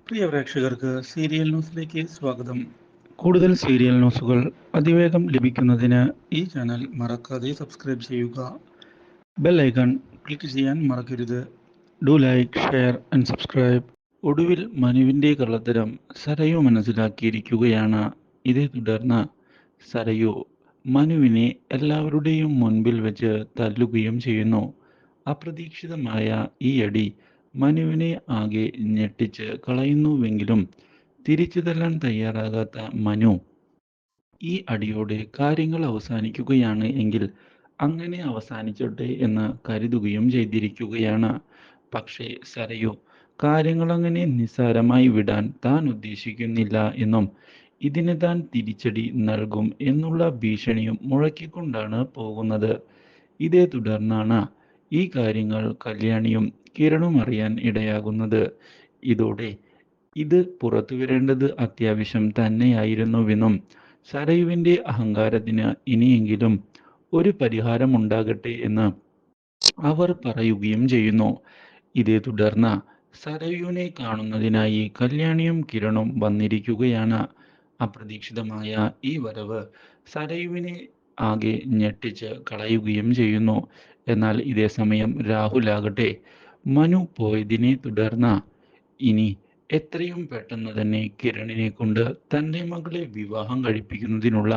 പ്രിയ പ്രേക്ഷകർക്ക് സീരിയൽ ന്യൂസിലേക്ക് സ്വാഗതം. കൂടുതൽ സീരിയൽ ന്യൂസുകൾ അതിവേഗം ലഭിക്കുന്നതിന് ഈ ചാനൽ മറക്കാതെ സബ്സ്ക്രൈബ് ചെയ്യുക. ബെൽ ഐക്കൺ ക്ലിക്ക് ചെയ്യാൻ മറക്കരുത്. Do like, share and subscribe. ഒടുവിൽ മനുവിൻ്റെ കള്ളത്തരം സരയു മനസ്സിലാക്കിയിരിക്കുകയാണ്. ഇതേ തുടർന്ന് സരയു മനുവിനെ എല്ലാവരുടെയും മുൻപിൽ വെച്ച് തല്ലുകയും ചെയ്യുന്നു. അപ്രതീക്ഷിതമായ ഈ അടി മനുവിനെ ആകെ ഞെട്ടിച്ച് കളയുന്നുവെങ്കിലും തിരിച്ചു തല്ലാൻ തയ്യാറാകാത്ത മനു ഈ അടിയോടെ കാര്യങ്ങൾ അവസാനിക്കുകയാണ് എങ്കിൽ അങ്ങനെ അവസാനിച്ചോട്ടെ എന്ന് കരുതുകയും ചെയ്തിരിക്കുകയാണ്. പക്ഷേ സരയു കാര്യങ്ങളങ്ങനെ നിസ്സാരമായി വിടാൻ താൻ ഉദ്ദേശിക്കുന്നില്ല എന്നും ഇതിന് താൻ തിരിച്ചടി നൽകും എന്നുള്ള ഭീഷണിയും മുഴക്കിക്കൊണ്ടാണ് പോകുന്നത്. ഇതേ തുടർന്നാണ് ഈ കാര്യങ്ങൾ കല്യാണിയും കിരണും അറിയാൻ ഇടയാകുന്നത്. ഇതോടെ ഇത് പുറത്തുവരേണ്ടത് അത്യാവശ്യം തന്നെയായിരുന്നുവെന്നും സരയുവിൻ്റെ അഹങ്കാരത്തിന് ഇനിയെങ്കിലും ഒരു പരിഹാരമുണ്ടാകട്ടെ എന്ന് അവർ പറയുകയും ചെയ്യുന്നു. ഇതേ തുടർന്ന് സരയുവിനെ കാണുന്നതിനായി കല്യാണിയും കിരണും വന്നിരിക്കുകയാണ്. അപ്രതീക്ഷിതമായ ഈ വരവ് സരയുവിനെ ആകെ ഞെട്ടിച്ച് കളയുകയും ചെയ്യുന്നു. എന്നാൽ ഇതേ സമയം രാഹുലാകട്ടെ മനു പോയതിനെ തുടർന്ന് ഇനി എത്രയും പെട്ടെന്ന് തന്നെ കിരണിനെ കൊണ്ട് തൻ്റെ മകളെ വിവാഹം കഴിപ്പിക്കുന്നതിനുള്ള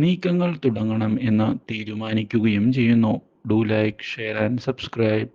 നീക്കങ്ങൾ തുടങ്ങണം എന്ന് തീരുമാനിക്കുകയും ചെയ്യുന്നു. Do like, share and subscribe.